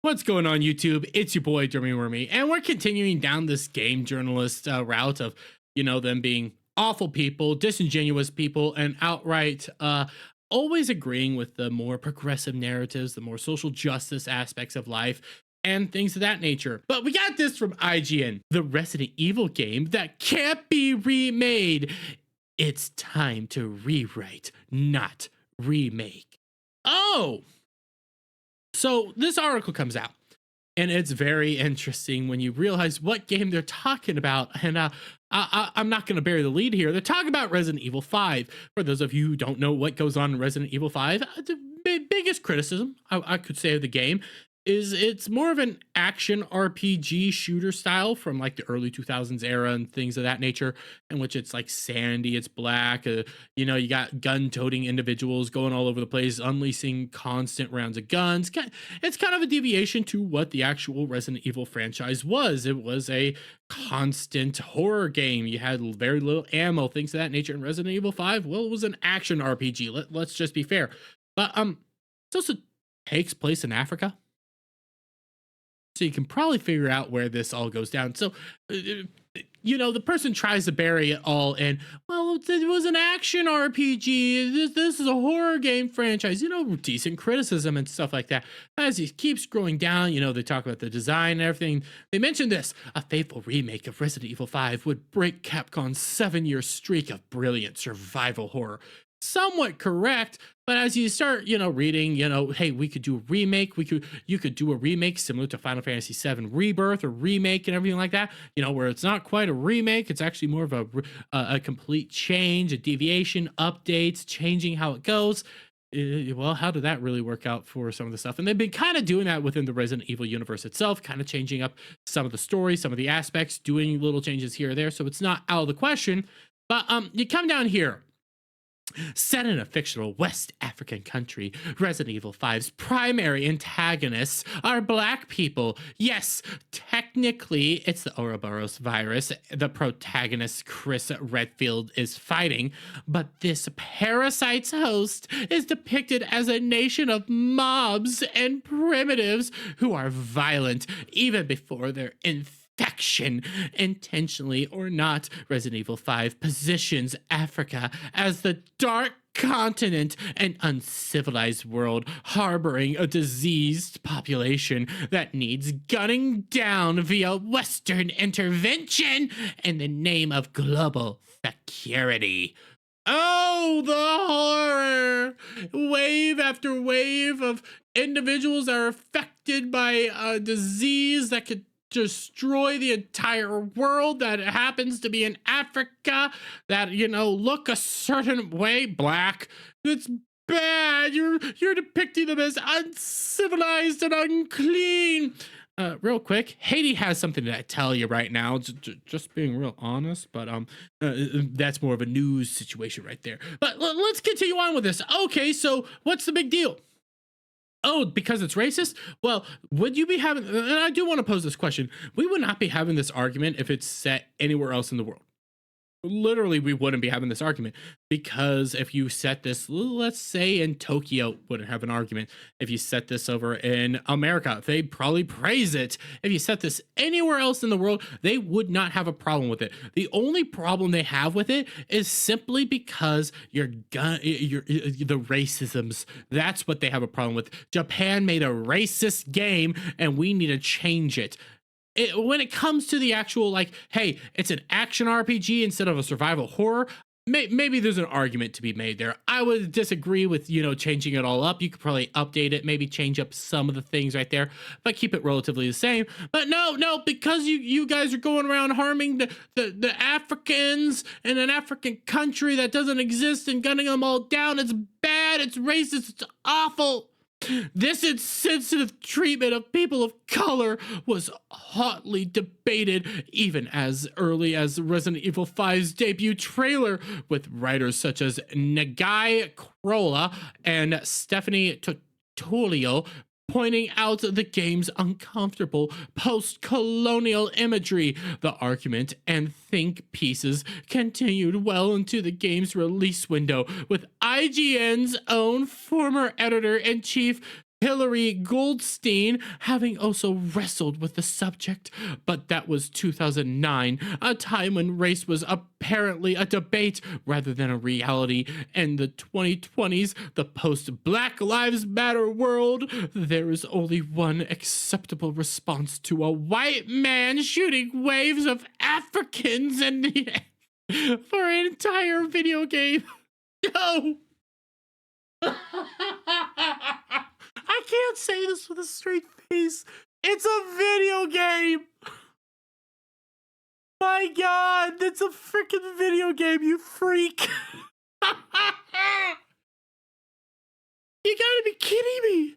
What's going on, YouTube? It's your boy Jeremy Wormy, and we're continuing down this game journalist route of, them being awful people, disingenuous people, and outright always agreeing with the more progressive narratives, the more social justice aspects of life, and things of that nature. But we got this from IGN, the Resident Evil game that can't be remade. It's time to rewrite, not remake. Oh! So this article comes out, and it's very interesting when you realize what game they're talking about. And I'm not going to bury the lead here. They're talking about Resident Evil 5. For those of you who don't know what goes on in Resident Evil 5, the biggest criticism I could say of the game is it's more of an action RPG shooter style from like the early 2000s era and things of that nature, in which it's like sandy, it's black, you got gun-toting individuals going all over the place, unleashing constant rounds of guns. It's kind of a deviation to what the actual Resident Evil franchise was. It was a constant horror game. You had very little ammo, things of that nature. In Resident Evil 5, well, it was an action RPG. Let's just be fair. But it also takes place in Africa. So you can probably figure out where this all goes down. So, the person tries to bury it all in, well, it was an action RPG. This is a horror game franchise, decent criticism and stuff like that. As he keeps scrolling down, they talk about the design and everything. They mentioned this: a faithful remake of Resident Evil 5 would break Capcom's 7-year streak of brilliant survival horror. Somewhat correct, but as you start, reading, hey, we could do a remake. You could do a remake similar to Final Fantasy VII Rebirth or remake and everything like that. Where it's not quite a remake, it's actually more of a complete change, a deviation, updates, changing how it goes. Well, how did that really work out for some of the stuff? And they've been kind of doing that within the Resident Evil universe itself, kind of changing up some of the stories, some of the aspects, doing little changes here or there. So it's not out of the question. But you come down here. Set in a fictional West African country, Resident Evil 5's primary antagonists are black people. Yes, technically, it's the Ouroboros virus the protagonist Chris Redfield is fighting, but this parasite's host is depicted as a nation of mobs and primitives who are violent even before their infection. Intentionally or not, Resident Evil 5 positions Africa as the dark continent, an uncivilized world harboring a diseased population that needs gunning down via Western intervention in the name of global security. Oh, the horror! Wave after wave of individuals that are affected by a disease that could destroy the entire world, that happens to be in Africa, that look a certain way, black. It's bad. You're depicting them as uncivilized and unclean. Real quick, Haiti has something to tell you right now, just being real honest, but that's more of a news situation right there. But let's continue on with this. Okay, so what's the big deal? Oh, because it's racist? Well, would you be having, and I do want to pose this question, we would not be having this argument if it's set anywhere else in the world. Literally, we wouldn't be having this argument, because if you set this, let's say in Tokyo, wouldn't have an argument. If you set this over in America, they'd probably praise it. If you set this anywhere else in the world, they would not have a problem with it. The only problem they have with it is simply because the racisms. That's what they have a problem with. Japan made a racist game, and we need to change it. When it comes to the actual, hey, it's an action RPG instead of a survival horror, maybe there's an argument to be made there. I would disagree with, changing it all up. You could probably update it, maybe change up some of the things right there, but keep it relatively the same. But no, because you guys are going around harming the Africans in an African country that doesn't exist and gunning them all down. It's bad, it's racist, it's awful. This insensitive treatment of people of color was hotly debated even as early as Resident Evil 5's debut trailer, with writers such as Nagai Krola and Stephanie Tullio pointing out the game's uncomfortable post-colonial imagery. The argument and think pieces continued well into the game's release window, with IGN's own former editor-in-chief Hillary Goldstein having also wrestled with the subject, but that was 2009, a time when race was apparently a debate rather than a reality. In the 2020s, the post-Black Lives Matter world, there is only one acceptable response to a white man shooting waves of Africans in the air for an entire video game. No! I can't say this with a straight face. It's a video game. My God, it's a freaking video game, you freak. You gotta be kidding me.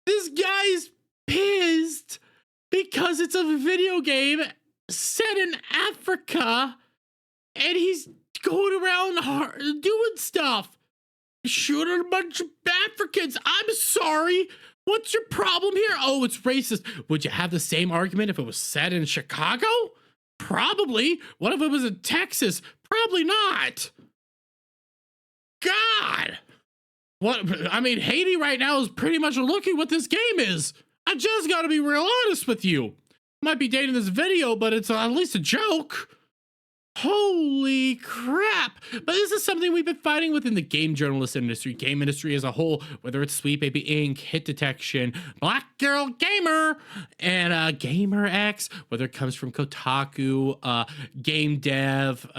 This guy's pissed because it's a video game set in Africa and he's going around doing stuff. Shooting a bunch of Africans. I'm sorry. What's your problem here? Oh, it's racist. Would you have the same argument if it was set in Chicago? Probably. What if it was in Texas? Probably not. God. What? I mean, Haiti right now is pretty much looking what this game is. I just got to be real honest with you. Might be dating this video, but it's at least a joke. Holy crap. But this is something we've been fighting within the game journalist industry, game industry as a whole, whether it's Sweet Baby Inc., Hit Detection, Black Girl Gamer, and Gamer X, whether it comes from Kotaku, Game Dev,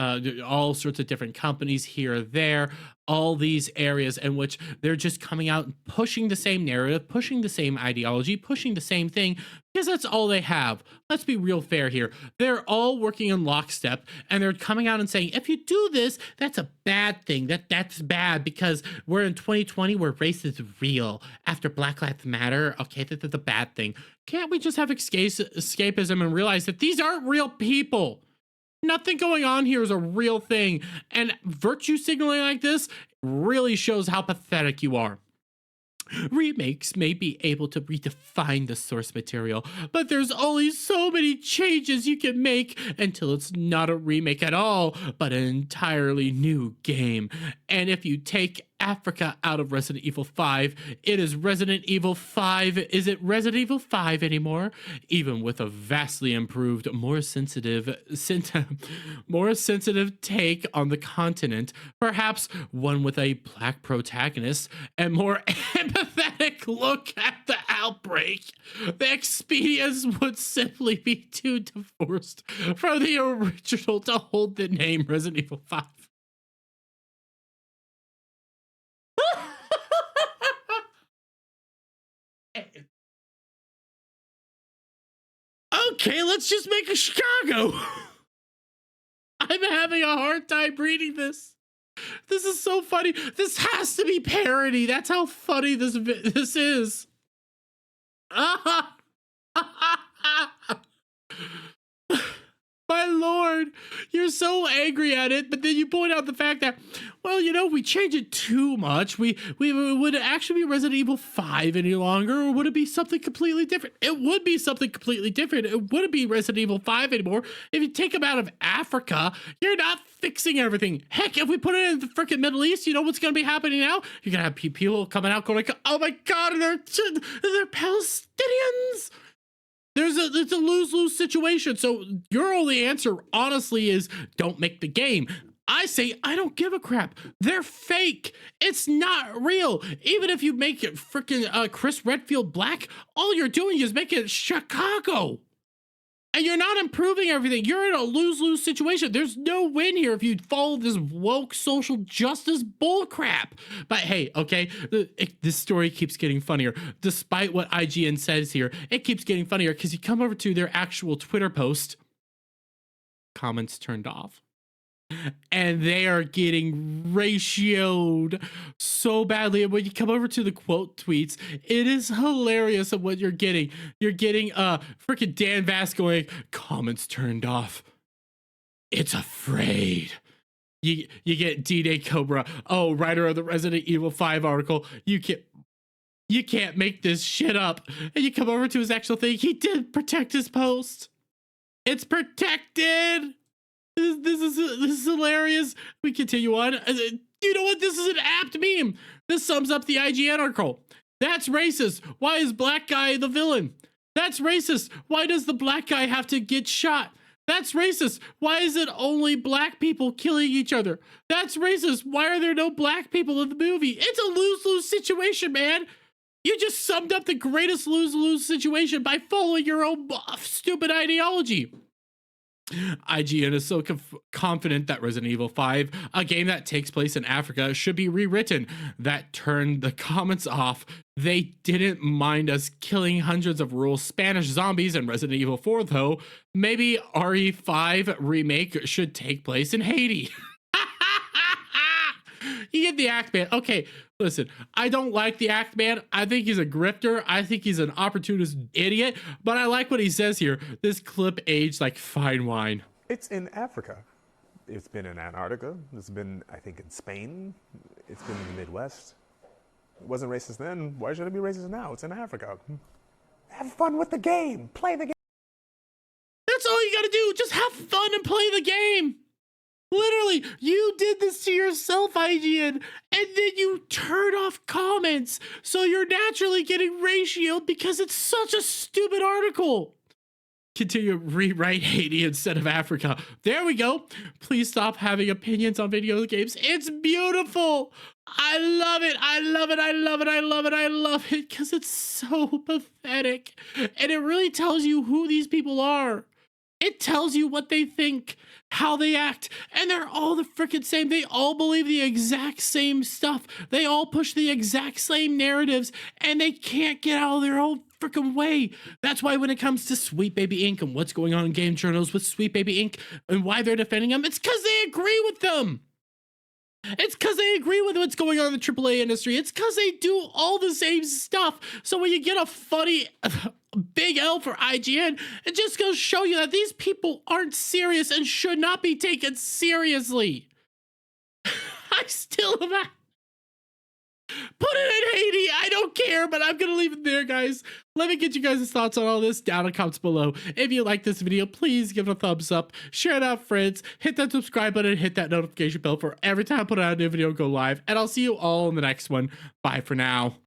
all sorts of different companies here or there, all these areas in which they're just coming out and pushing the same narrative, pushing the same ideology, pushing the same thing, because that's all they have. Let's be real fair here. They're all working in lockstep, and they're coming out and saying, if you do this, that's a bad thing. That's bad because we're in 2020 where race is real. After Black Lives Matter, okay, that's a bad thing. Can't we just have escapism and realize that these aren't real people? Nothing going on here is a real thing. And virtue signaling like this really shows how pathetic you are. Remakes may be able to redefine the source material, but there's only so many changes you can make until it's not a remake at all, but an entirely new game. And if you take Africa out of Resident Evil 5, it is Resident Evil 5. Is it Resident Evil 5 anymore? Even with a vastly improved, more sensitive take on the continent, perhaps one with a black protagonist and more empathetic look at the outbreak, the expedience would simply be too divorced from the original to hold the name Resident Evil 5. Okay, let's just make a Chicago. I'm having a hard time reading this. This is so funny. This has to be parody. That's how funny this is. My lord, you're so angry at it, but then you point out the fact that, well, you know, we change it too much. Would it actually be Resident Evil 5 any longer, or would it be something completely different? It would be something completely different. It wouldn't be Resident Evil 5 anymore. If you take them out of Africa, you're not fixing everything. Heck, if we put it in the freaking Middle East, you know what's going to be happening now? You're going to have people coming out going like, oh my God, they're Palestinians. It's a lose-lose situation. So your only answer, honestly, is don't make the game. I say, I don't give a crap. They're fake. It's not real. Even if you make it freaking Chris Redfield black, all you're doing is making it Chicago. And you're not improving everything. You're in a lose-lose situation. There's no win here if you follow this woke social justice bullcrap. But hey, okay, this story keeps getting funnier. Despite what IGN says here, it keeps getting funnier because you come over to their actual Twitter post, comments turned off. And they are getting ratioed so badly. And when you come over to the quote tweets, it is hilarious of what you're getting. You're getting freaking Dan Vass going, comments turned off. It's afraid. You get D-Day Cobra. Oh, writer of the Resident Evil 5 article. You can't make this shit up. And you come over to his actual thing. He did protect his post. It's protected. This is hilarious. We continue on. You know what? This is an apt meme. This sums up the IGN article. That's racist. Why is black guy the villain? That's racist. Why does the black guy have to get shot? That's racist. Why is it only black people killing each other? That's racist. Why are there no black people in the movie? It's a lose-lose situation, man. You just summed up the greatest lose-lose situation by following your own stupid ideology. IGN is so confident that Resident Evil 5, a game that takes place in Africa, should be rewritten. That turned the comments off. They didn't mind us killing hundreds of rural Spanish zombies in Resident Evil 4, though. Maybe RE5 remake should take place in Haiti. You get the act, man. Okay, listen, I don't like the act, man. I think he's a grifter. I think he's an opportunist idiot, but I like what he says here. This clip aged like fine wine. It's in Africa. It's been in Antarctica. It's been, I think, in Spain. It's been in the Midwest. It wasn't racist then. Why should it be racist now? It's in Africa. Have fun with the game. Play the game. That's all you gotta do. Just have fun and play the game. Literally, you did this to yourself, IGN, and then you turn off comments, so you're naturally getting ratioed because it's such a stupid article. Continue rewrite Haiti instead of Africa. There we go. Please stop having opinions on video games. It's beautiful. I love it. I love it. I love it. I love it. I love it because it's so pathetic. And it really tells you who these people are. It tells you what they think, how they act, and they're all the freaking same. They all believe the exact same stuff. They all push the exact same narratives, and they can't get out of their own freaking way. That's why when it comes to Sweet Baby Inc. and what's going on in game journals with Sweet Baby Inc. and why they're defending them, it's because they agree with them. It's because they agree with what's going on in the AAA industry. It's because they do all the same stuff. So when you get a funny big L for IGN, it just goes to show you that these people aren't serious and should not be taken seriously. I still am at... Put it in Haiti. I don't care, but I'm going to leave it there, guys. Let me get you guys' thoughts on all this down in the comments below. If you like this video, please give it a thumbs up. Share it out with friends. Hit that subscribe button. Hit that notification bell for every time I put out a new video go live. And I'll see you all in the next one. Bye for now.